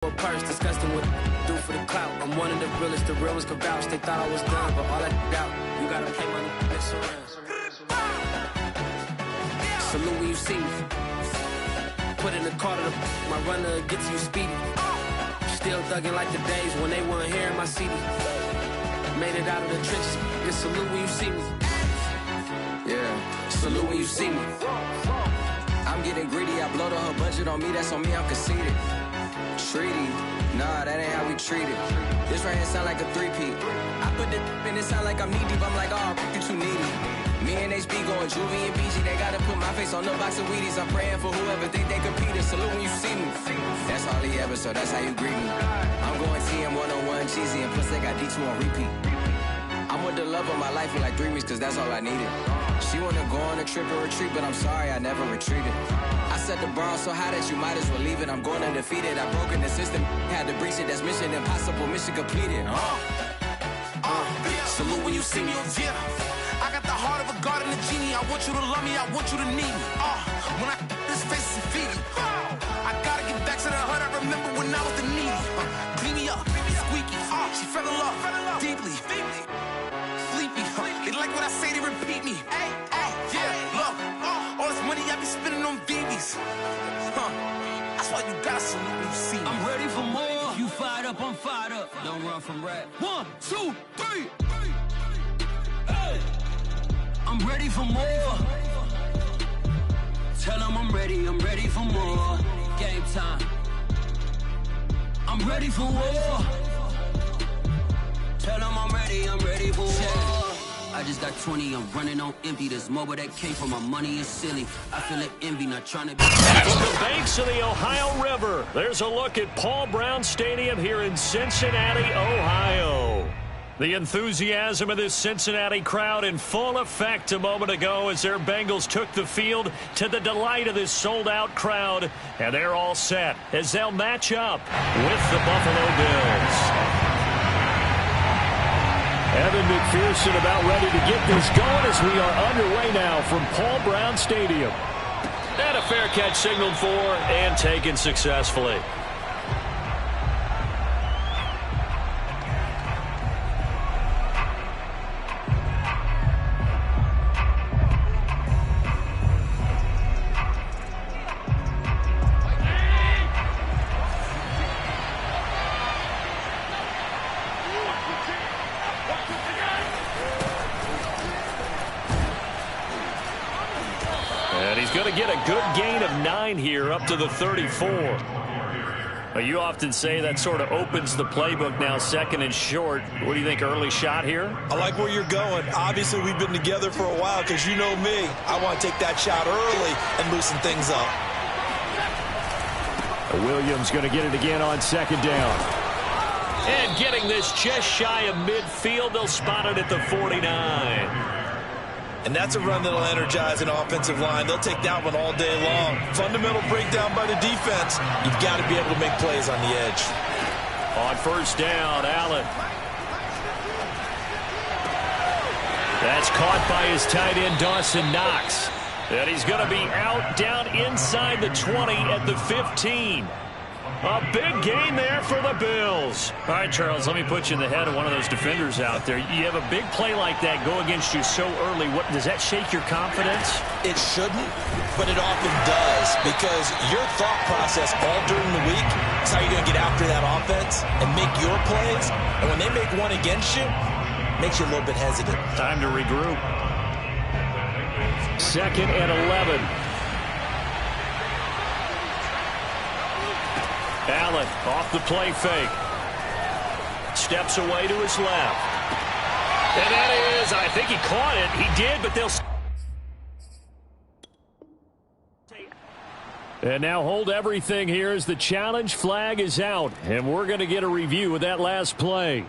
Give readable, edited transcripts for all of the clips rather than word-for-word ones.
Purse, disgusting what do for the clout. I'm one of the realest, the real ones can vouch. They thought I was done, but all that out. You gotta play my next around. Salute when you see me. Put in the car to my runner gets you speedy. Still thugging like the days when they weren't here in my CD. Made it out of the trenches. Just salute when you see me. Yeah, salute when you see me. I'm getting greedy. I blow the whole budget on me. That's on me. I'm conceited. Treaty, nah, that ain't how we treat it. This right here sound like a three-peat. I put the in it sound like I'm knee deep. I'm like, oh, you too needy. Me and HB going Juvie and BG. They gotta put my face on the box of Wheaties. I'm praying for whoever think they competed. Salute when you see me. That's all he ever, so that's how you greet me. I'm going TM 101 cheesy, and plus they got D2 on repeat. I'm with the love of my life for like 3 weeks, cause that's all I needed. She wanna go on a trip or retreat, but I'm sorry, I never retreated. I set the bar so high that you might as well leave it. I'm going undefeated. I've broken the system. Had to breach it. That's mission impossible. Mission completed. Salute when you see me. Yeah. I got the heart of a god and a genie. I want you to love me. I want you to need me. When I this face is feedy. I gotta get back to the hood. I remember when I was the needy. Clean me up. Squeaky. She fell in love. Deeply. Sleepy. They like what I say. They repeat me. Yeah. Look. All this money I be spending on BBs. That's why you gotta salute when you see me. I'm ready for more. You fired up, I'm fired up. Don't run from rap. 1, 2, 3. Hey. I'm ready for more. Tell them I'm ready for more. Game time. I'm ready for war. Tell them I'm ready for war. I just got 20, I'm running on empty. This mobile that came from my money is silly. I feel it envy, not trying to be. From the banks of the Ohio River, there's a look at Paul Brown Stadium here in Cincinnati, Ohio. The enthusiasm of this Cincinnati crowd in full effect a moment ago as their Bengals took the field to the delight of this sold-out crowd. And they're all set as they'll match up with the Buffalo Bills. Evan McPherson about ready to get this going as we are underway now from Paul Brown Stadium. And a fair catch signaled for and taken successfully. Going to get a good gain of 9 here up to the 34. You often say that sort of opens the playbook now, second and short. What do you think, early shot here? I like where you're going. Obviously, we've been together for a while because you know me. I want to take that shot early and loosen things up. Williams going to get it again on second down. And getting this just shy of midfield. They'll spot it at the 49. And that's a run that'll energize an offensive line. They'll take that one all day long. Fundamental breakdown by the defense. You've got to be able to make plays on the edge. On first down, Allen. That's caught by his tight end, Dawson Knox. And he's going to be out down inside the 20 at the 15. A big gain there for the Bills. All right, Charles, let me put you in the head of one of those defenders out there. You have a big play like that go against you so early. What does that shake your confidence? It shouldn't, but it often does because your thought process all during the week is how you're going to get after that offense and make your plays. And when they make one against you, it makes you a little bit hesitant. Time to regroup. 2nd and 11. Allen off the play fake. Steps away to his left. And that is, I think he caught it. He did, but they'll... And now hold everything here as the challenge flag is out. And we're going to get a review of that last play.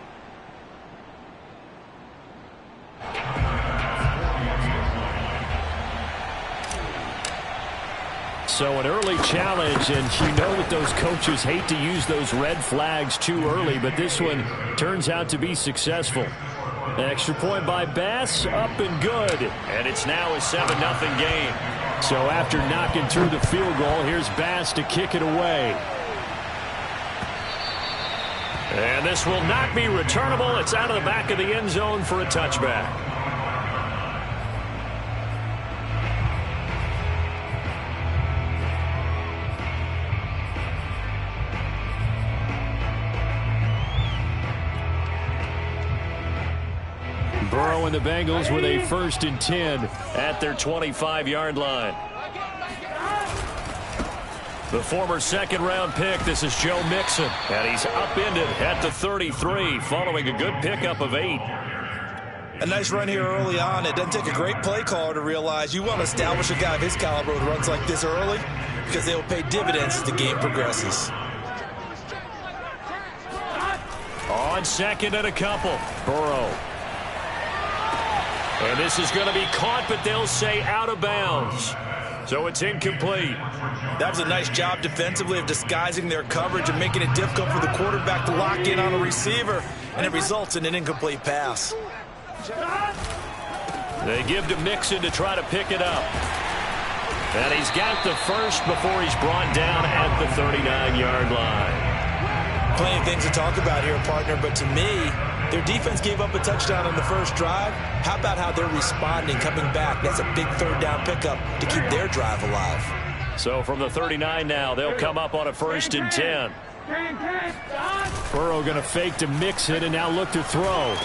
So an early challenge, and you know that those coaches hate to use those red flags too early, but this one turns out to be successful. An extra point by Bass, up and good. And it's now a 7-0 game. So after knocking through the field goal, here's Bass to kick it away. And this will not be returnable. It's out of the back of the end zone for a touchback. Burrow and the Bengals with a 1st and 10 at their 25-yard line. The former second-round pick, this is Joe Mixon, and he's upended at the 33 following a good pickup of 8. A nice run here early on. It doesn't take a great play caller to realize you want to establish a guy of his caliber with runs like this early because they will pay dividends as the game progresses. On 2nd and a couple, Burrow. And this is going to be caught, but they'll say out of bounds. So it's incomplete. That was a nice job defensively of disguising their coverage and making it difficult for the quarterback to lock in on a receiver, and it results in an incomplete pass. They give to Mixon to try to pick it up. And he's got the first before he's brought down at the 39-yard line. Plenty of things to talk about here, partner, but to me, their defense gave up a touchdown on the first drive. How about how they're responding, coming back? That's a big 3rd down pickup to keep their drive alive. So from the 39 now, they'll come up on a 1st and 10. Burrow going to fake to Mixon and now look to throw.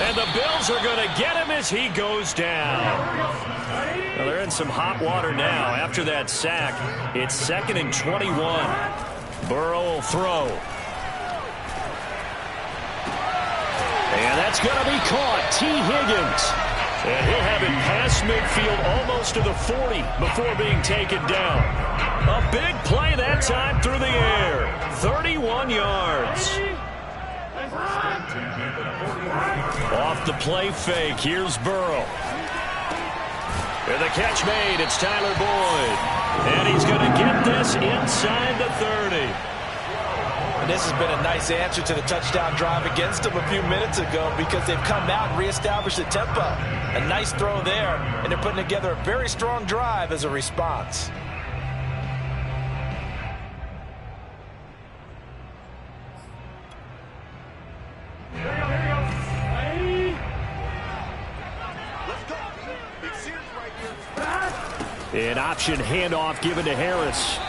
And the Bills are going to get him as he goes down. Well, they're in some hot water now. After that sack, it's 2nd and 21. Burrow will throw. And that's going to be caught. T. Higgins. And he'll have it past midfield almost to the 40 before being taken down. A big play that time through the air. 31 yards. Off the play fake. Here's Burrow. And the catch made. It's Tyler Boyd. And he's going to get this inside the 30. And this has been a nice answer to the touchdown drive against them a few minutes ago because they've come out and reestablished the tempo. A nice throw there, and they're putting together a very strong drive as a response. An option handoff given to Harris.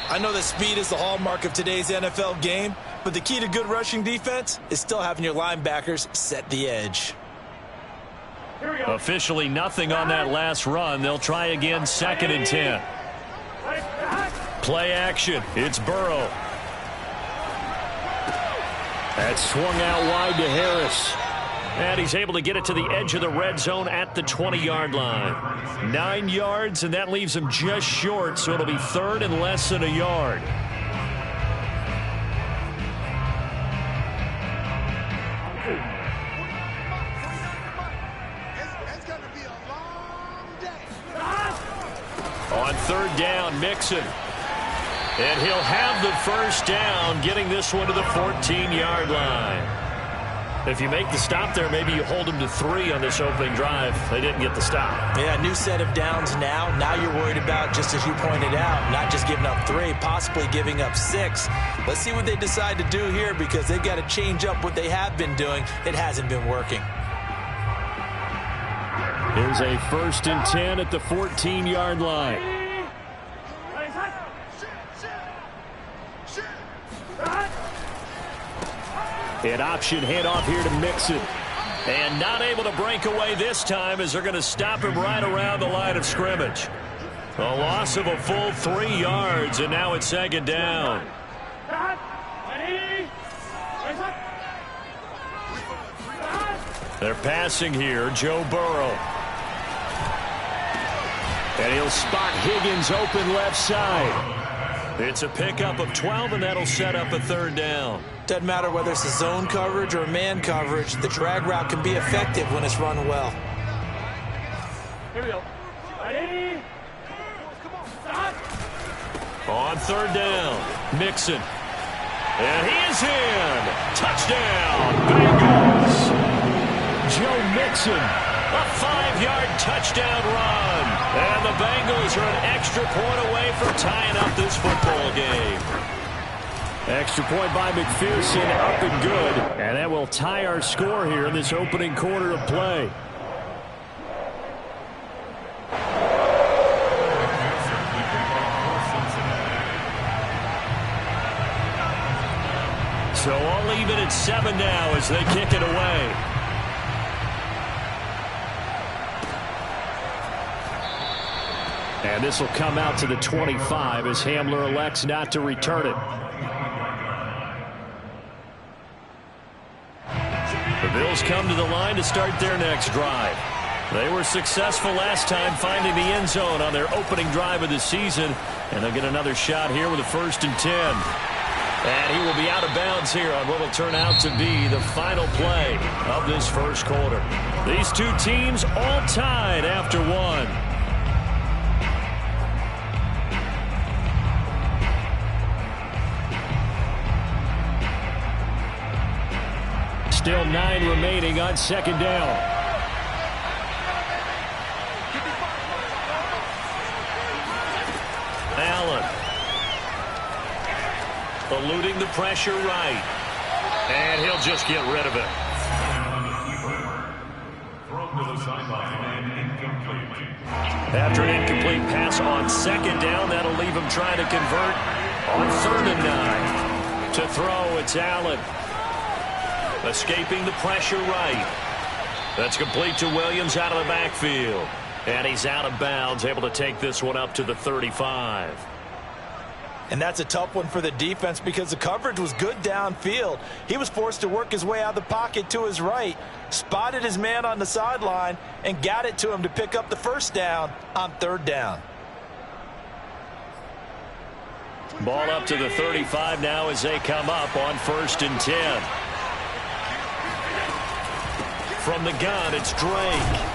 I know that speed is the hallmark of today's NFL game, but the key to good rushing defense is still having your linebackers set the edge. Officially nothing on that last run. They'll try again 2nd and 10. Play action. It's Burrow. That's swung out wide to Harris. And he's able to get it to the edge of the red zone at the 20-yard line. 9 yards, and that leaves him just short, so it'll be 3rd and less than a yard. On 3rd down, Mixon. And he'll have the first down, getting this one to the 14-yard line. If you make the stop there, maybe you hold them to 3 on this opening drive. They didn't get the stop. Yeah, new set of downs now. Now you're worried about, just as you pointed out, not just giving up 3, possibly giving up 6. Let's see what they decide to do here because they've got to change up what they have been doing. It hasn't been working. Here's a 1st and 10 at the 14-yard line. An option handoff here to Mixon. And not able to break away this time as they're going to stop him right around the line of scrimmage. A loss of a full 3 yards, and now it's 2nd down. They're passing here, Joe Burrow. And he'll spot Higgins open left side. It's a pickup of 12, and that'll set up a 3rd down. Doesn't matter whether it's a zone coverage or a man coverage. The drag route can be effective when it's run well. Here we go. Ready? On 3rd down, Mixon. And he is in. Touchdown, Bengals. Joe Mixon, a 5-yard touchdown run. And the Bengals are an extra point away from tying up this football game. Extra point by McPherson, up and good. And that will tie our score here in this opening quarter of play. So all even at 7 now as they kick it away. And this will come out to the 25 as Hamler elects not to return it. The Bills come to the line to start their next drive. They were successful last time finding the end zone on their opening drive of the season. And they'll get another shot here with a 1st and 10. And he will be out of bounds here on what will turn out to be the final play of this first quarter. These two teams all tied after one. Still 9 remaining on 2nd down. Allen. Eluding the pressure right. And he'll just get rid of it. After an incomplete pass on 2nd down, that'll leave him trying to convert on 3rd and 9. To throw, it's Allen. Escaping the pressure right. That's complete to Williams out of the backfield. And he's out of bounds, able to take this one up to the 35. And that's a tough one for the defense because the coverage was good downfield. He was forced to work his way out of the pocket to his right, spotted his man on the sideline, and got it to him to pick up the 1st down on 3rd down. Ball up to the 35 now as they come up on 1st and 10. From the gun, it's Drake.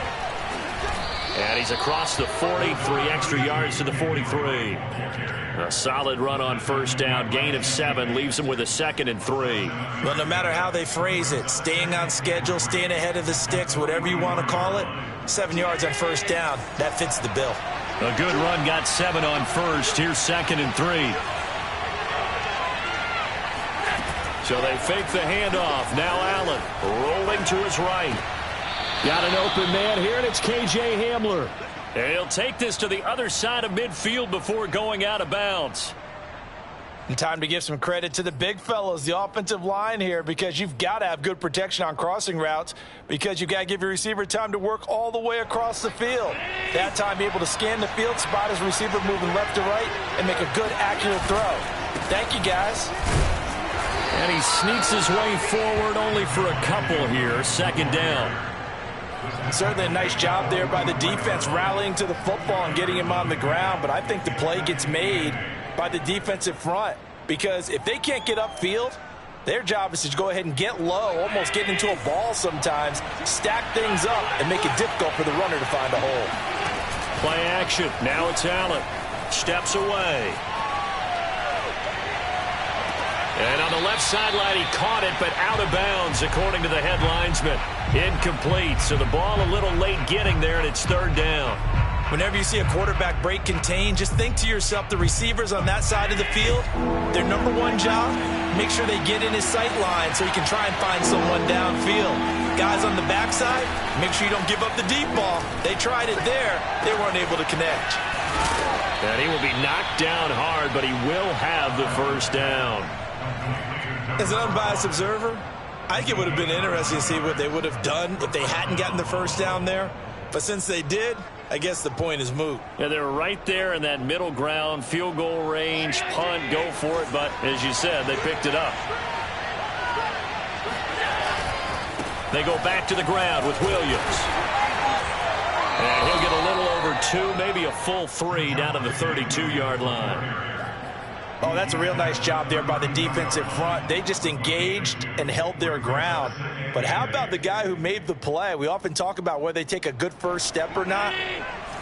And he's across the 40, 3 extra yards to the 43. A solid run on 1st down, gain of 7, leaves him with a 2nd and 3. Well, no matter how they phrase it, staying on schedule, staying ahead of the sticks, whatever you want to call it, 7 yards on 1st down, that fits the bill. A good run, got 7 on 1st. Here's 2nd and 3. So they fake the handoff. Now Allen rolling to his right. Got an open man here, and it's K.J. Hamler. And he'll take this to the other side of midfield before going out of bounds. And time to give some credit to the big fellas, the offensive line here, because you've got to have good protection on crossing routes because you've got to give your receiver time to work all the way across the field. That time, be able to scan the field, spot his receiver moving left to right, and make a good, accurate throw. Thank you, guys. And he sneaks his way forward only for a couple here. 2nd down. Certainly a nice job there by the defense rallying to the football and getting him on the ground, but I think the play gets made by the defensive front because if they can't get upfield, their job is to go ahead and get low, almost get into a ball sometimes, stack things up, and make it difficult for the runner to find a hole. Play action. Now it's Allen. Steps away. And on the left sideline, he caught it, but out of bounds, according to the head linesman. Incomplete, so the ball a little late getting there, and it's 3rd down. Whenever you see a quarterback break contain, just think to yourself, the receivers on that side of the field, their number one job, make sure they get in his sight line so he can try and find someone downfield. Guys on the backside, make sure you don't give up the deep ball. They tried it there. They weren't able to connect. And he will be knocked down hard, but he will have the 1st down. As an unbiased observer, I think it would have been interesting to see what they would have done if they hadn't gotten the 1st down there. But since they did, I guess the point is moot. Yeah, they were right there in that middle ground, field goal range, punt, go for it. But as you said, they picked it up. They go back to the ground with Williams. And he'll get a little over 2, maybe a full 3 down to the 32-yard line. Oh, that's a real nice job there by the defensive front. They just engaged and held their ground. But how about the guy who made the play? We often talk about whether they take a good first step or not.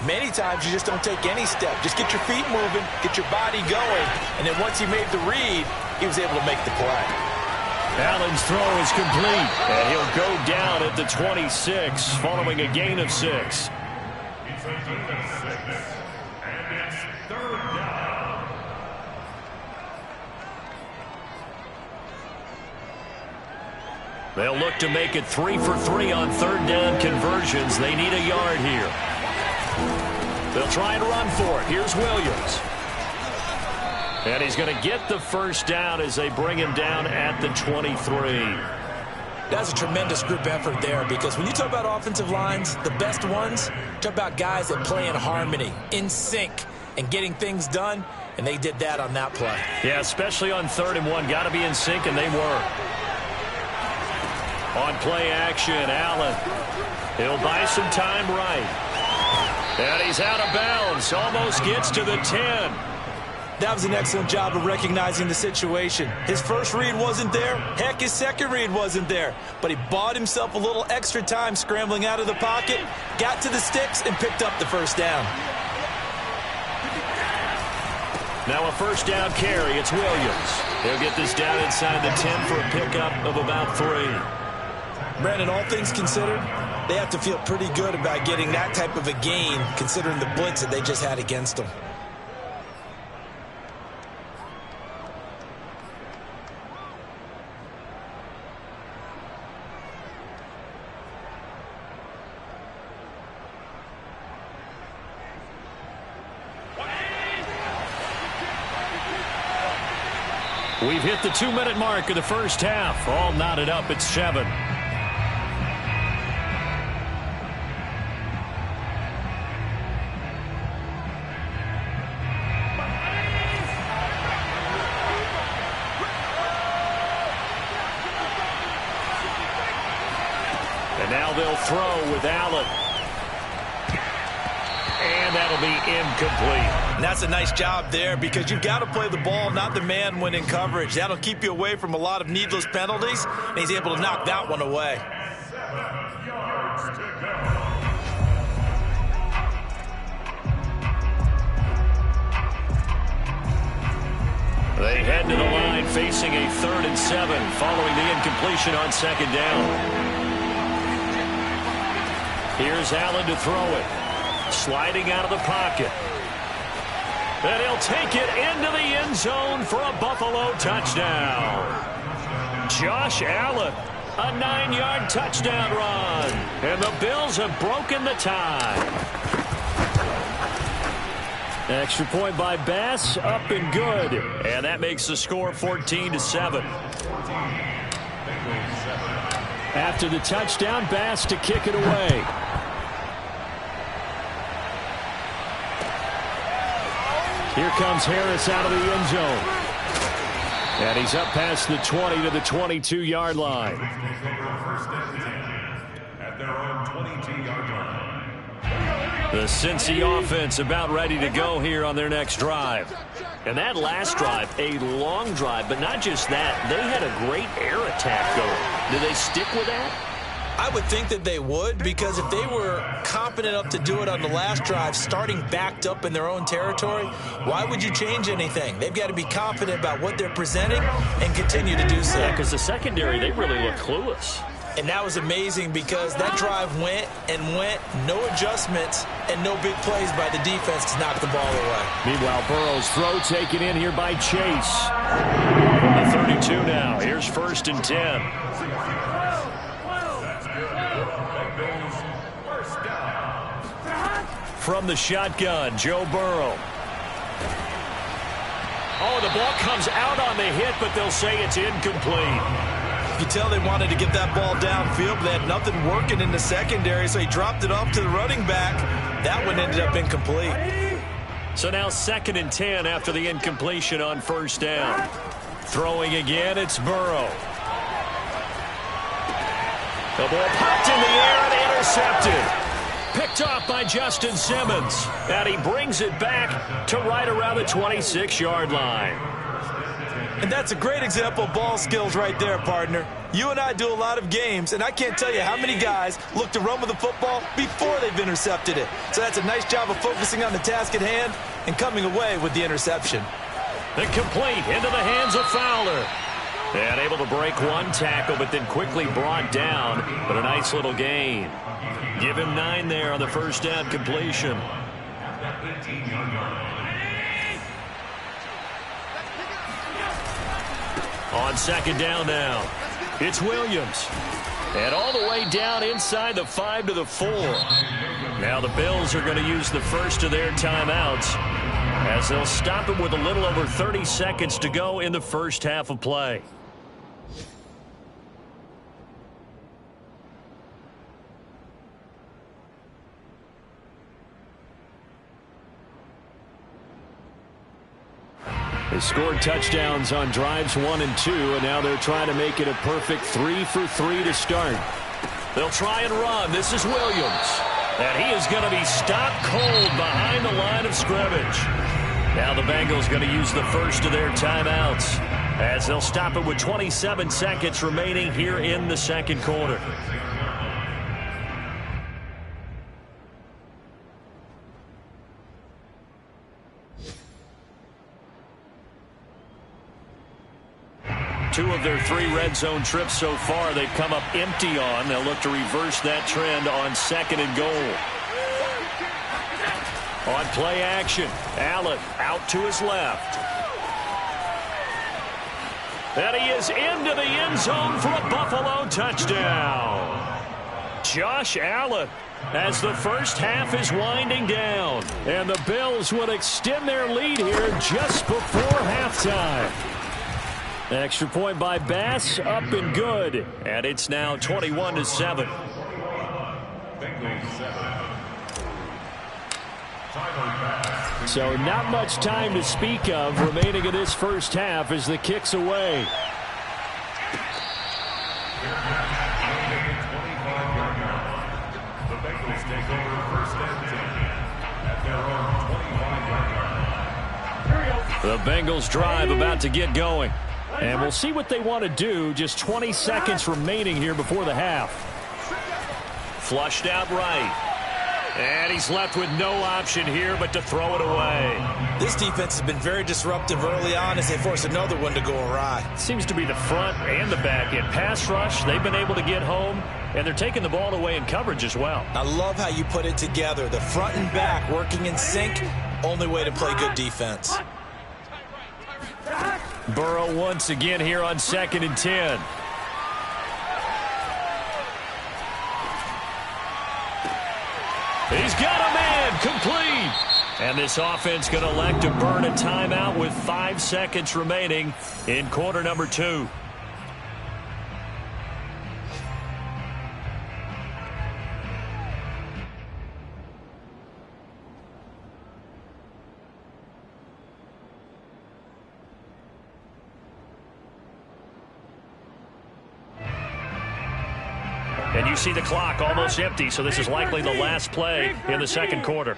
Many times you just don't take any step. Just get your feet moving, get your body going, and then once he made the read, he was able to make the play. Allen's throw is complete, and he'll go down at the 26 following a gain of 6. They'll look to make it 3 for 3 on third down conversions. They need a yard here. They'll try and run for it. Here's Williams. And he's going to get the first down as they bring him down at the 23. That's a tremendous group effort there, because when you talk about offensive lines, the best ones, talk about guys that play in harmony, in sync, and getting things done, and they did that on that play. Yeah, especially on 3rd and 1. Got to be in sync, and they were. On play action, Allen. He'll buy some time right. And he's out of bounds. Almost gets to the 10. That was an excellent job of recognizing the situation. His first read wasn't there. Heck, his second read wasn't there. But he bought himself a little extra time scrambling out of the pocket, got to the sticks, and picked up the first down. Now a first down carry. It's Williams. He'll get this down inside the 10 for a pickup of about 3. Brandon, all things considered, they have to feel pretty good about getting that type of a gain, considering the blitz that they just had against them. We've hit the 2-minute mark of the first half. All knotted up at 7. And now they'll throw with Allen. And that'll be incomplete. And that's a nice job there, because you've got to play the ball, not the man when in coverage. That'll keep you away from a lot of needless penalties, and he's able to knock that one away. They head to the line facing a 3rd and 7 following the incompletion on 2nd down. Here's Allen to throw it. Sliding out of the pocket. And he'll take it into the end zone for a Buffalo touchdown. Josh Allen, a 9-yard touchdown run. And the Bills have broken the tie. Extra point by Bass, up and good. And that makes the score 14-7. After the touchdown, Bass to kick it away. Here comes Harris out of the end zone. And he's up past the 20 to the 22-yard line. At their own 22-yard line. The Cincy offense about ready to go here on their next drive. And that last drive, a long drive, but not just that. They had a great air attack going. Do they stick with that? I would think that they would, because if they were competent enough to do it on the last drive, starting backed up in their own territory, why would you change anything? They've got to be confident about what they're presenting and continue to do so. Yeah, because the secondary, they really look clueless. And that was amazing, because that drive went and went, no adjustments, and no big plays by the defense to knock the ball away. Meanwhile, Burrow's throw taken in here by Chase. From the 32 now. Here's 1st and 10. From the shotgun, Joe Burrow. Oh, the ball comes out on the hit, but they'll say it's incomplete. You tell they wanted to get that ball downfield, but they had nothing working in the secondary, so he dropped it off to the running back. That one ended up incomplete. So now 2nd and 10 after the incompletion on 1st down. Throwing again, it's Burrow. The ball popped in the air and intercepted. Picked off by Justin Simmons. And he brings it back to right around the 26-yard line. And that's a great example of ball skills right there, partner. You and I do a lot of games, and I can't tell you how many guys look to run with the football before they've intercepted it. So that's a nice job of focusing on the task at hand and coming away with the interception. Incomplete into the hands of Fowler. And able to break one tackle, but then quickly brought down. But a nice little gain. Give him 9 there on the 1st down completion. On 2nd down now. It's Williams. And all the way down inside the 5 to the 4. Now the Bills are going to use the first of their timeouts as they'll stop it with a little over 30 seconds to go in the first half of play. They scored touchdowns on drives 1 and 2, and now they're trying to make it a perfect 3 for 3 to start. They'll try and run. This is Williams. And he is going to be stopped cold behind the line of scrimmage. Now the Bengals going to use the first of their timeouts as they'll stop it with 27 seconds remaining here in the second quarter. Two of their 3 red zone trips so far they've come up empty on. They'll look to reverse that trend on 2nd and goal. On play action, Allen out to his left. And he is into the end zone for a Buffalo touchdown. Josh Allen as the first half is winding down. And the Bills will extend their lead here just before halftime. Extra point by Bass, up and good. And it's now 21-7. So not much time to speak of remaining in this first half as the kick's away. The Bengals take over 1st and 10 at their own 25-yard line. The Bengals drive about to get going. And we'll see what they want to do. Just 20 seconds remaining here before the half. Flushed out right. And he's left with no option here but to throw it away. This defense has been very disruptive early on as they force another one to go awry. Seems to be the front and the back end. Pass rush, they've been able to get home, and they're taking the ball away in coverage as well. I love how you put it together. The front and back working in sync, only way to play good defense. Burrow once again here on 2nd and 10. He's got a man complete. And this offense going to elect to burn a timeout with 5 seconds remaining in quarter number 2. And you see the clock almost empty, so this is likely the last play in the second quarter.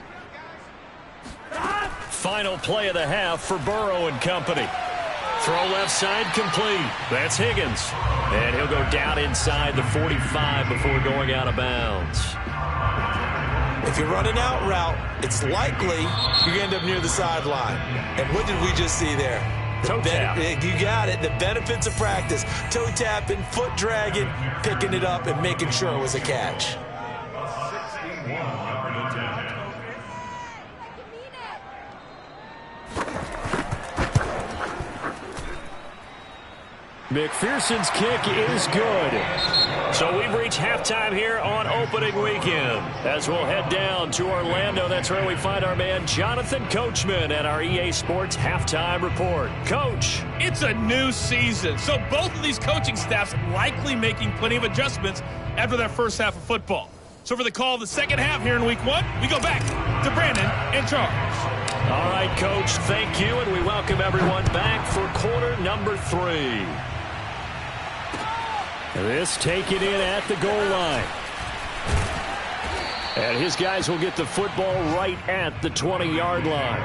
Final play of the half for Burrow and company. Throw left side complete. That's Higgins. And he'll go down inside the 45 before going out of bounds. If you're running out route, it's likely you end up near the sideline. And what did we just see there? Toe tap. You got it. The benefits of practice. Toe tapping, foot dragging, picking it up, and making sure it was a catch. McPherson's kick is good. So we've reached halftime here on opening weekend. As we'll head down to Orlando, that's where we find our man Jonathan Coachman at our EA Sports Halftime Report. Coach. It's a new season, so both of these coaching staffs likely making plenty of adjustments after that first half of football. So for the call of the second half here in week 1, we go back to Brandon and Charles. All right, Coach, thank you, and we welcome everyone back for quarter number 3. This taken in at the goal line. And his guys will get the football right at the 20-yard line.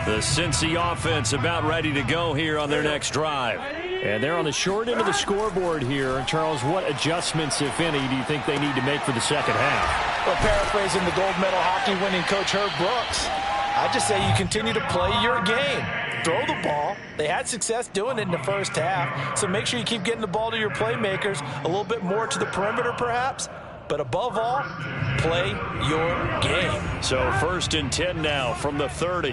The Cincy offense about ready to go here on their next drive. And they're on the short end of the scoreboard here. Charles, what adjustments, if any, do you think they need to make for the second half? Well, paraphrasing the gold medal hockey winning coach Herb Brooks, I just say you continue to play your game. Throw the ball. They had success doing it in the first half, so make sure you keep getting the ball to your playmakers, a little bit more to the perimeter perhaps, but above all, play your game. So 1st and 10 now from the 30.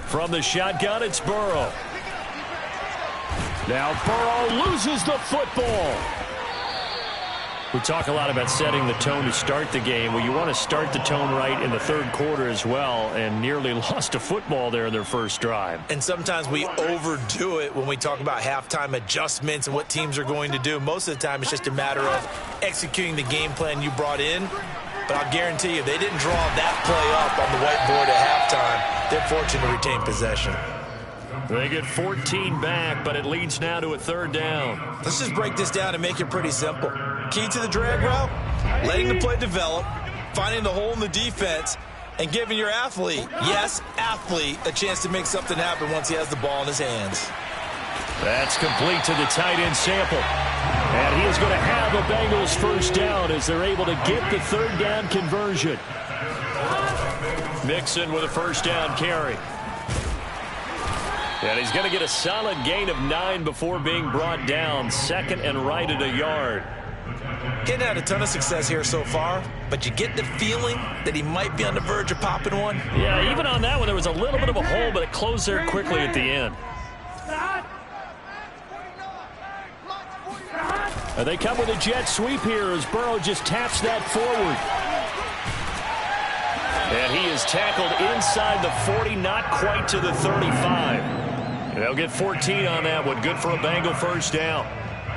From the shotgun, it's Burrow. Now Burrow loses the football. We talk a lot about setting the tone to start the game. Well, you want to start the tone right in the third quarter as well, and nearly lost a football there in their first drive. And sometimes we overdo it when we talk about halftime adjustments and what teams are going to do. Most of the time, it's just a matter of executing the game plan you brought in. But I'll guarantee you, they didn't draw that play up on the whiteboard at halftime. They're fortunate to retain possession. They get 14 back, but it leads now to a third down. Let's just break this down and make it pretty simple. Key to the drag route, letting the play develop, finding the hole in the defense, and giving your athlete, yes, athlete, a chance to make something happen once he has the ball in his hands. That's complete to the tight end Sample. And he is going to have the Bengals first down as they're able to get the third down conversion. Mixon with a first down carry. And he's going to get a solid gain of 9 before being brought down. Second and right at a yard. Hadn't had a ton of success here so far, but you get the feeling that he might be on the verge of popping one. Yeah, even on that one, there was a little bit of a hole, but it closed there quickly at the end. And they come with a jet sweep here as Burrow just taps that forward. And he is tackled inside the 40, not quite to the 35. They'll get 14 on that one. Good for a Bengal first down.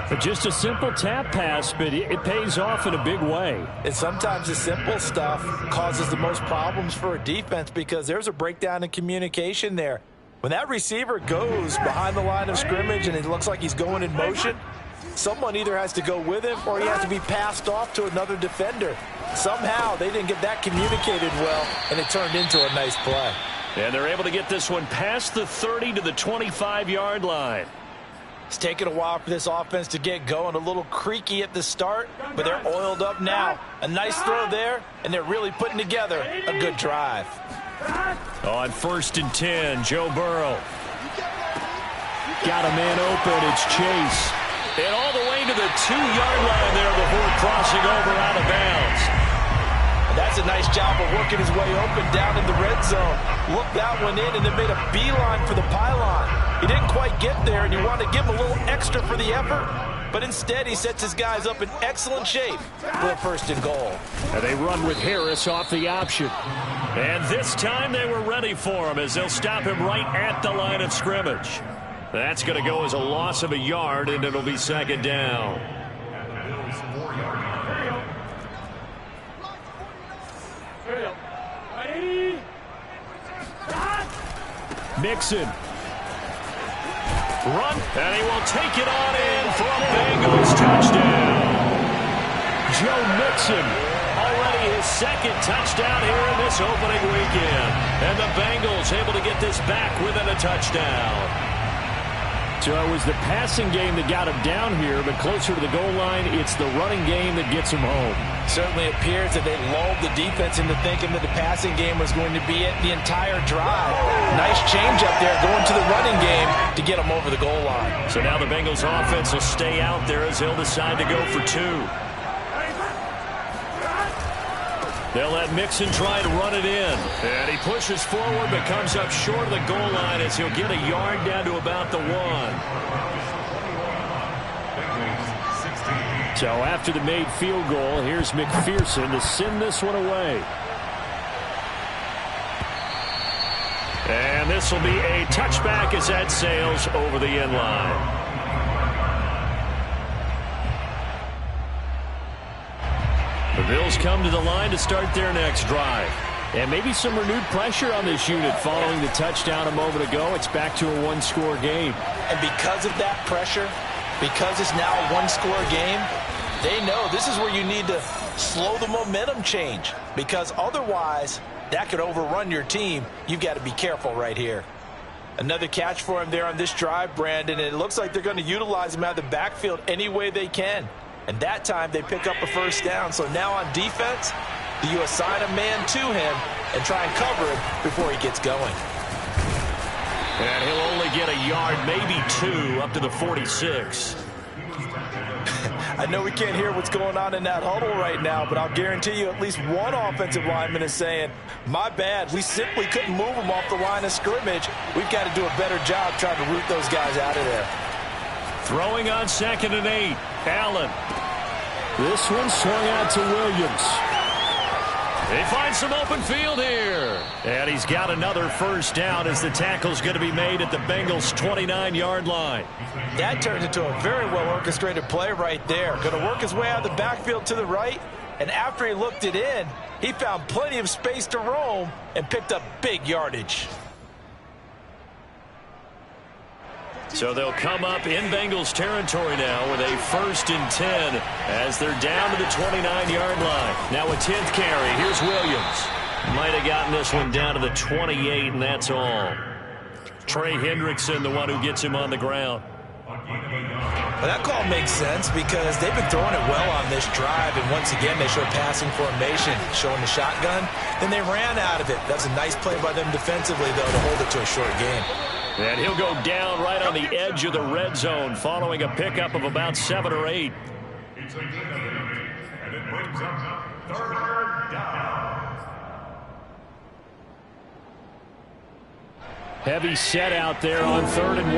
But just a simple tap pass, but it pays off in a big way. And sometimes the simple stuff causes the most problems for a defense because there's a breakdown in communication there. When that receiver goes behind the line of scrimmage and it looks like he's going in motion, someone either has to go with him or he has to be passed off to another defender. Somehow they didn't get that communicated well, and it turned into a nice play. And they're able to get this one past the 30 to the 25-yard line. It's taken a while for this offense to get going. A little creaky at the start, but they're oiled up now. A nice throw there, and they're really putting together a good drive. On 1st and 10, Joe Burrow. Got a man open. It's Chase. And all the way to the 2-yard line there before crossing over out of bounds. That's a nice job of working his way open down in the red zone. Looked that one in and then made a beeline for the pylon. He didn't quite get there, and you want to give him a little extra for the effort. But instead, he sets his guys up in excellent shape for a 1st and goal. And they run with Harris off the option. And this time they were ready for him as they'll stop him right at the line of scrimmage. That's going to go as a loss of a yard, and it'll be 2nd down. Mixon. Run, and he will take it on in for a Bengals touchdown. Joe Mixon, already his 2nd touchdown here in this opening weekend. And the Bengals able to get this back within a touchdown. So it was the passing game that got him down here, but closer to the goal line, it's the running game that gets him home. Certainly appears that they lulled the defense into thinking that the passing game was going to be it the entire drive. Nice change up there going to the running game to get them over the goal line. So now the Bengals offense will stay out there as they'll decide to go for 2. They'll let Mixon try to run it in. And he pushes forward but comes up short of the goal line as he'll get a yard down to about the 1. So after the made field goal, here's McPherson to send this one away. And this will be a touchback as that sails over the end line. The Bills come to the line to start their next drive. And maybe some renewed pressure on this unit following the touchdown a moment ago. It's back to a 1-score game. And because of that pressure, because it's now a 1-score game, they know this is where you need to slow the momentum change. Because otherwise, that could overrun your team. You've got to be careful right here. Another catch for him there on this drive, Brandon. And it looks like they're going to utilize him out of the backfield any way they can. And that time they pick up a 1st down. So now on defense, do you assign a man to him and try and cover him before he gets going? And he'll only get a yard, maybe 2, up to the 46. I know we can't hear what's going on in that huddle right now, but I'll guarantee you at least one offensive lineman is saying, my bad, we simply couldn't move them off the line of scrimmage. We've got to do a better job trying to root those guys out of there. Throwing on 2nd and 8. Allen. This one swung out to Williams. He finds some open field here. And he's got another first down as the tackle's going to be made at the Bengals' 29-yard line. That turned into a very well-orchestrated play right there. Going to work his way out of the backfield to the right. And after he looked it in, he found plenty of space to roam and picked up big yardage. So they'll come up in Bengals territory now with a 1st and 10 as they're down to the 29-yard line. Now a 10th carry. Here's Williams. Might have gotten this one down to the 28, and that's all. Trey Hendrickson, the one who gets him on the ground. Well, that call makes sense because they've been throwing it well on this drive, and once again they show passing formation, showing the shotgun. Then they ran out of it. That's a nice play by them defensively, though, to hold it to a short game. And he'll go down right on the edge of the red zone following a pickup of about 7 or 8. It's a gain of 8, and it brings up 3rd down. Heavy set out there on 3rd and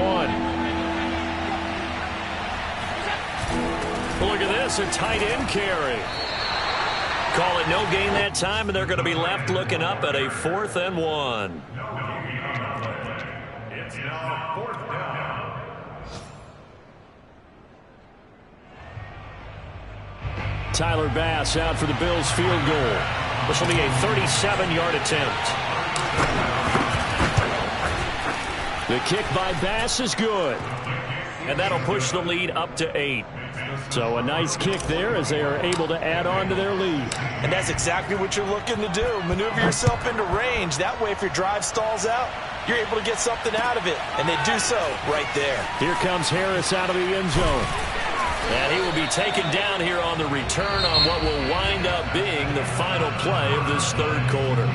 1. Look at this, a tight end carry. Call it no gain that time, and they're going to be left looking up at a 4th and 1. It's now 4th down. Tyler Bass out for the Bills field goal. This will be a 37-yard attempt. The kick by Bass is good. And that'll push the lead up to 8. So a nice kick there as they are able to add on to their lead. And that's exactly what you're looking to do. Maneuver yourself into range. That way, if your drive stalls out, you're able to get something out of it. And they do so right there. Here comes Harris out of the end zone. And he will be taken down here on the return on what will wind up being the final play of this 3rd quarter.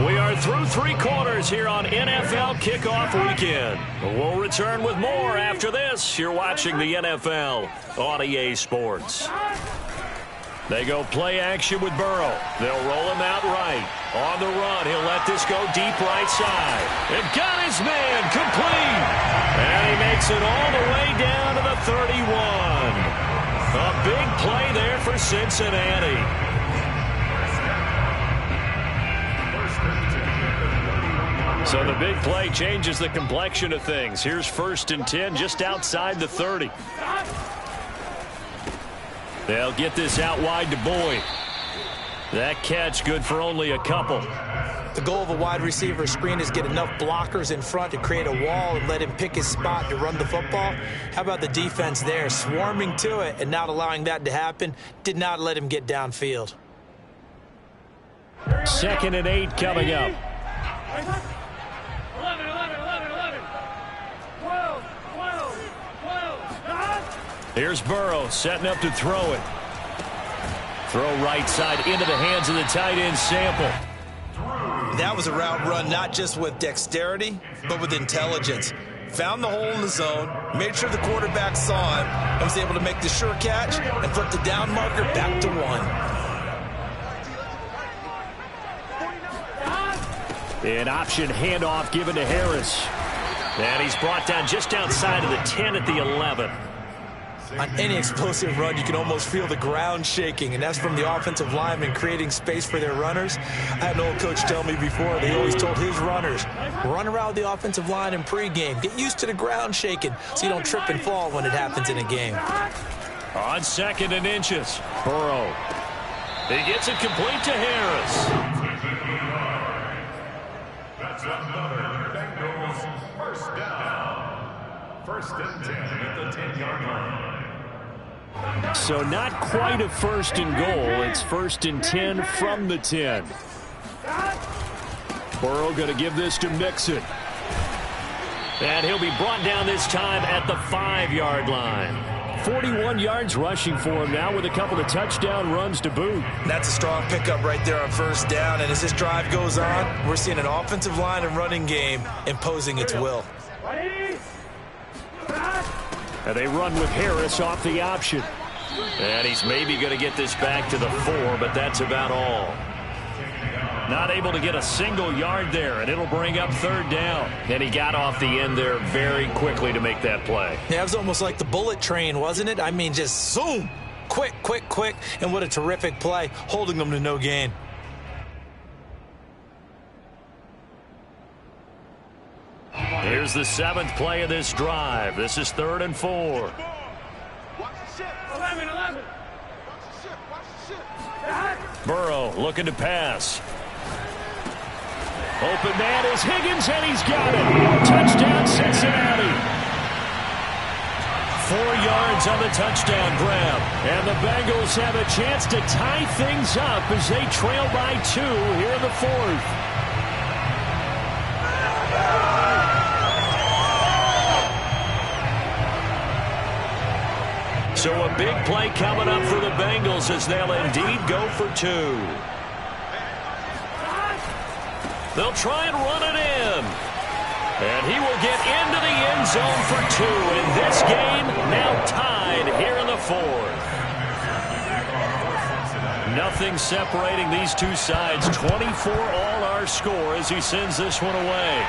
We are through 3 quarters here on NFL Kickoff Weekend. We'll return with more after this. You're watching the NFL on EA Sports. They go play action with Burrow. They'll roll him out right. On the run, he'll let this go deep right side. And got his man complete. And he makes it all the way down to the 31. A big play there for Cincinnati. So the big play changes the complexion of things. Here's 1st and 10 just outside the 30. They'll get this out wide to Boyd. That catch good for only a couple. The goal of a wide receiver screen is get enough blockers in front to create a wall and let him pick his spot to run the football. How about the defense there, swarming to it and not allowing that to happen? Did not let him get downfield. 2nd and 8 coming up. 11, 12. Here's Burrow setting up to throw it. Throw right side into the hands of the tight end Sample. That was a route run not just with dexterity, but with intelligence. Found the hole in the zone, made sure the quarterback saw him, and was able to make the sure catch and flip the down marker back to 1. An option handoff given to Harris. And he's brought down just outside of the 10 at the 11. On any explosive run, you can almost feel the ground shaking, and that's from the offensive linemen creating space for their runners. I had an old coach tell me before, they always told his runners, run around the offensive line in pregame. Get used to the ground shaking so you don't trip and fall when it happens in a game. On 2nd and inches, Burrow. He gets it complete to Harris. That's another Bengals 1st down. 1st and 10 at the 10-yard line. So not quite a 1st and goal. It's 1st and 10 from the 10. Burrow going to give this to Mixon. And he'll be brought down this time at the 5-yard line. 41 yards rushing for him now with a couple of touchdown runs to boot. That's a strong pickup right there on 1st down. And as this drive goes on, we're seeing an offensive line and running game imposing its will. And they run with Harris off the option. And he's maybe going to get this back to the 4, but that's about all. Not able to get a single yard there, and it'll bring up 3rd down. And he got off the end there very quickly to make that play. Yeah, it was almost like the bullet train, wasn't it? I mean, just zoom. Quick, quick, quick. And what a terrific play, holding them to no gain. Here's the 7th play of this drive. This is 3rd and 4. Burrow looking to pass. Open man is Higgins, and he's got it. Touchdown, Cincinnati. 4 yards on the touchdown grab. And the Bengals have a chance to tie things up as they trail by 2 here in the 4th. So a big play coming up for the Bengals as they'll indeed go for 2. They'll try and run it in. And he will get into the end zone for 2. And this game now tied here in the 4th. Nothing separating these two sides. 24 all our score as he sends this one away.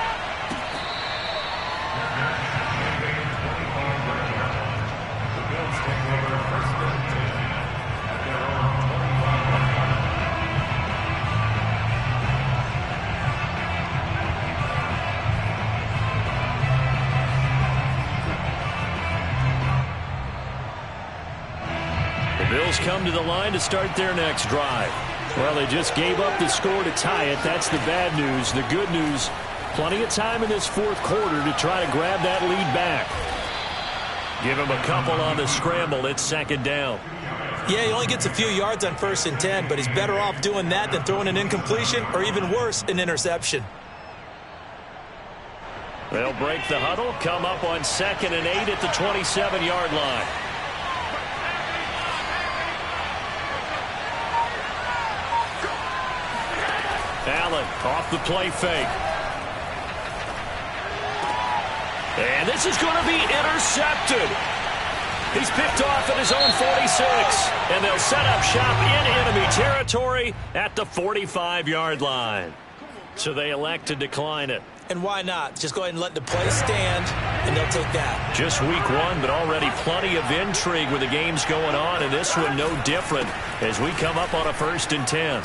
Bills come to the line to start their next drive. Well, they just gave up the score to tie it. That's the bad news. The good news, plenty of time in this 4th quarter to try to grab that lead back. Give him a couple on the scramble. It's 2nd down. Yeah, he only gets a few yards on 1st and 10, but he's better off doing that than throwing an incompletion or even worse, an interception. They'll break the huddle, come up on 2nd and 8 at the 27-yard line. Allen off the play fake. And this is going to be intercepted. He's picked off at his own 46. And they'll set up shop in enemy territory at the 45-yard line. So they elect to decline it. And why not? Just go ahead and let the play stand, and they'll take that. Just week 1, but already plenty of intrigue with the games going on, and this one no different as we come up on a 1st and 10.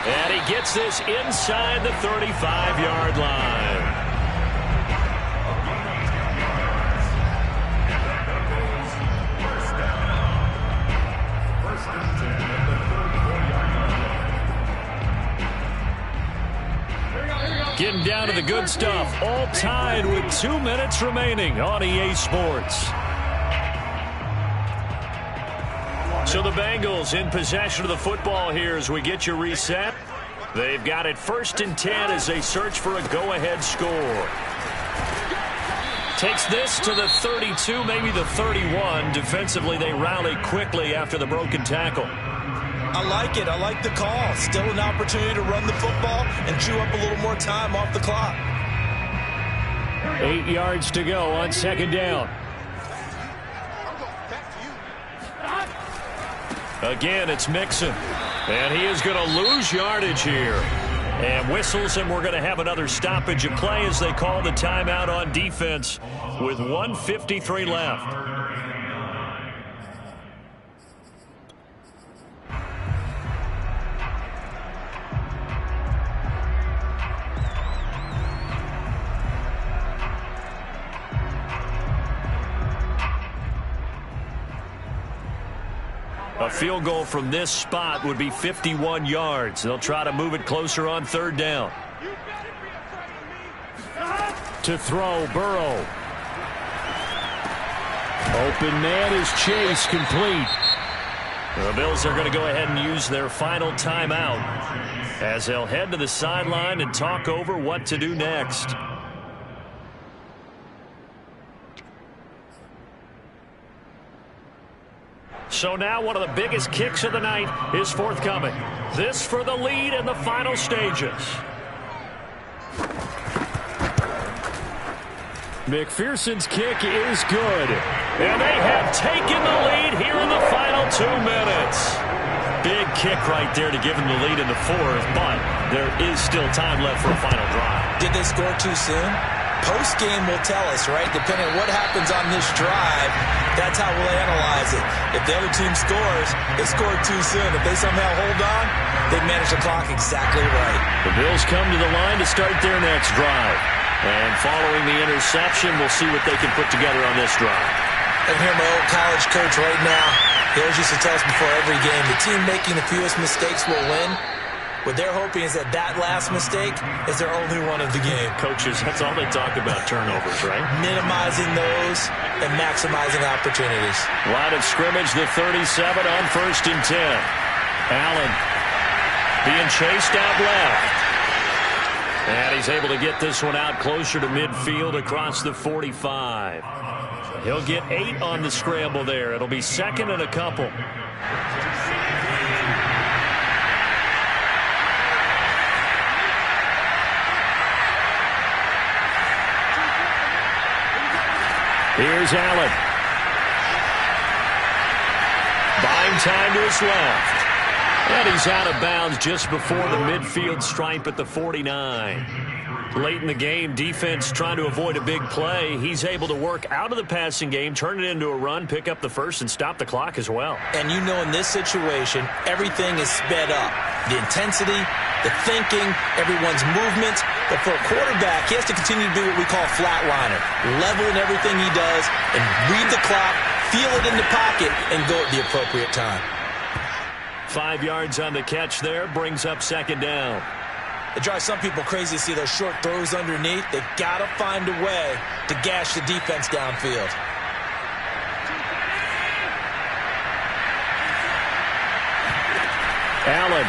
And he gets this inside the 35-yard line. Getting down to the good stuff, all tied with 2 minutes remaining on EA Sports. So the Bengals in possession of the football here as we get you reset. They've got it 1st and 10 as they search for a go-ahead score. Takes this to the 32, maybe the 31. Defensively, they rally quickly after the broken tackle. I like it. I like the call. Still an opportunity to run the football and chew up a little more time off the clock. 8 yards to go on 2nd down. Again, it's Mixon. And he is going to lose yardage here. And whistles, and we're going to have another stoppage of play as they call the timeout on defense with 1:53 left. A field goal from this spot would be 51 yards. They'll try to move it closer on 3rd down. To throw, Burrow. Open man is Chase, complete. The Bills are going to go ahead and use their final timeout as they'll head to the sideline and talk over what to do next. So now one of the biggest kicks of the night is forthcoming. This for the lead in the final stages. McPherson's kick is good. And they have taken the lead here in the final 2 minutes. Big kick right there to give them the lead in the fourth, but there is still time left for a final drive. Did they score too soon? Post-game will tell us, right? Depending on what happens on this drive, that's how we'll analyze it. If the other team scores, they scored too soon. If they somehow hold on, they manage the clock exactly right. The Bills come to the line to start their next drive. And following the interception, we'll see what they can put together on this drive. I hear my old college coach right now. He always used to tell us before every game, the team making the fewest mistakes will win. What they're hoping is that that last mistake is their only one of the game. Coaches, that's all they talk about, turnovers, right? Minimizing those and maximizing opportunities. Line of scrimmage, the 37 on 1st and 10. Allen being chased out left. And he's able to get this one out closer to midfield across the 45. He'll get 8 on the scramble there. It'll be 2nd and a couple. Here's Allen. Buying time to his left. And he's out of bounds just before the midfield stripe at the 49. Late in the game, defense trying to avoid a big play. He's able to work out of the passing game, turn it into a run, pick up the first, and stop the clock as well. And you know in this situation, everything is sped up. The intensity, the thinking, everyone's movements. But for a quarterback, he has to continue to do what we call flatliner. Level in everything he does and read the clock, feel it in the pocket, and go at the appropriate time. 5 yards on the catch there, brings up 2nd down. It drives some people crazy to see those short throws underneath. They've got to find a way to gash the defense downfield. Allen.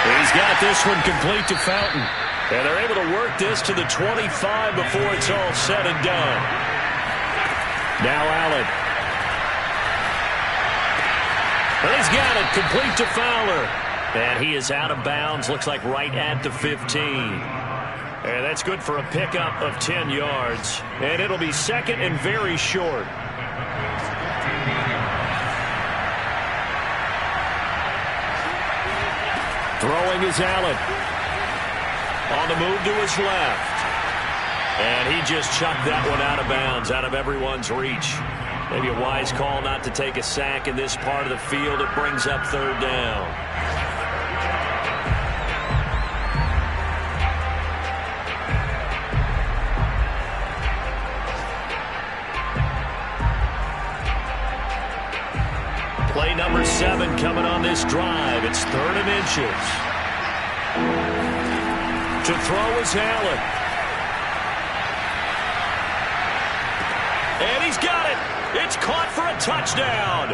He's got this one complete to Fountain. And they're able to work this to the 25 before it's all said and done. Now Allen. And he's got it complete to Fowler. And he is out of bounds. Looks like right at the 15. And that's good for a pickup of 10 yards. And it'll be 2nd and very short. Throwing is Allen. On the move to his left. And he just chucked that one out of bounds, out of everyone's reach. Maybe a wise call not to take a sack in this part of the field. It brings up 3rd down. Play number 7 coming on this drive. It's 3rd and inches. To throw is Allen. And he's got it. It's caught for a touchdown.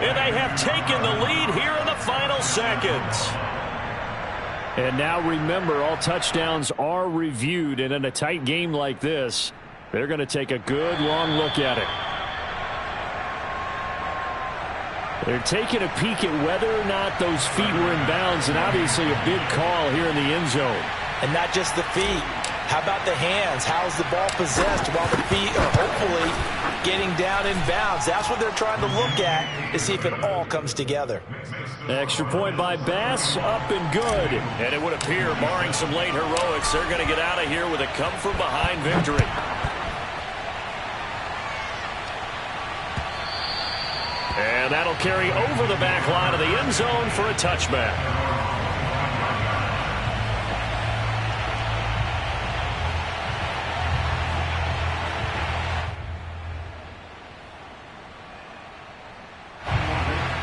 And they have taken the lead here in the final seconds. And now remember, all touchdowns are reviewed. And in a tight game like this, they're going to take a good long look at it. They're taking a peek at whether or not those feet were in bounds. And obviously a big call here in the end zone. And not just the feet. How about the hands? How's the ball possessed while the feet are hopefully getting down in bounds? That's what they're trying to look at to see if it all comes together. Extra point by Bass, up and good. And it would appear, barring some late heroics, they're going to get out of here with a come-from-behind victory. And that'll carry over the back line of the end zone for a touchback.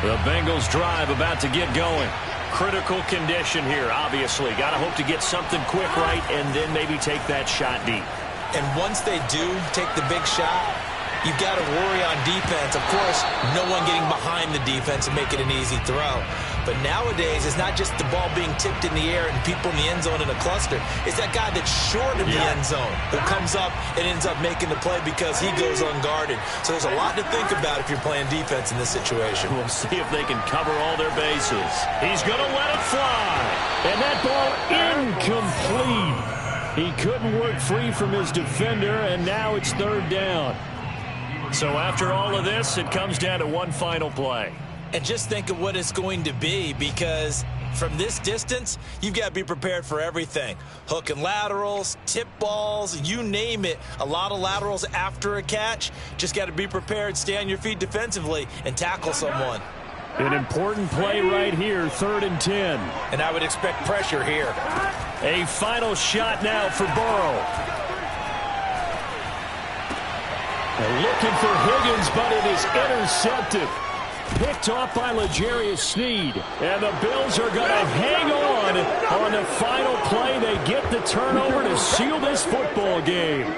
The Bengals drive about to get going. Critical condition here, obviously. Got to hope to get something quick right and then maybe take that shot deep. And once they do take the big shot, you've got to worry on defense. Of course, no one getting behind the defense and make it an easy throw. But nowadays, it's not just the ball being tipped in the air and people in the end zone in a cluster. It's that guy that's short of the end zone who comes up and ends up making the play because he goes unguarded. So there's a lot to think about if you're playing defense in this situation. We'll see if they can cover all their bases. He's going to let it fly. And that ball incomplete. He couldn't work free from his defender, and now it's third down. So after all of this, it comes down to one final play. And just think of what it's going to be, because from this distance, you've got to be prepared for everything. Hook and laterals, tip balls, you name it. A lot of laterals after a catch. Just got to be prepared, stay on your feet defensively, and tackle someone. An important play right here, 3rd and 10. And I would expect pressure here. A final shot now for Burrow. And looking for Higgins, but it is intercepted. Picked off by L'Jarius Sneed. And the Bills are going to hang on the final play. They get the turnover to seal this football game.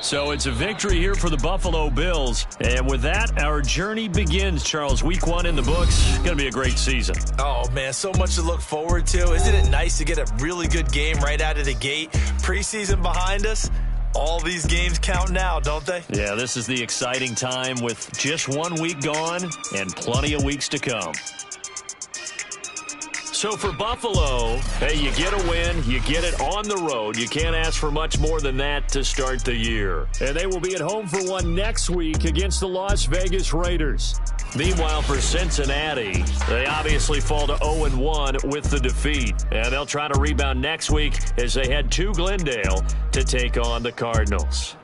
So it's a victory here for the Buffalo Bills. And with that, our journey begins, Charles. Week 1 in the books. Going to be a great season. Oh, man, so much to look forward to. Isn't it nice to get a really good game right out of the gate? Preseason behind us. All these games count now, don't they? Yeah, this is the exciting time with just 1 week gone and plenty of weeks to come. So for Buffalo, hey, you get a win, you get it on the road. You can't ask for much more than that to start the year. And they will be at home for one next week against the Las Vegas Raiders. Meanwhile, for Cincinnati, they obviously fall to 0-1 with the defeat. And they'll try to rebound next week as they head to Glendale to take on the Cardinals.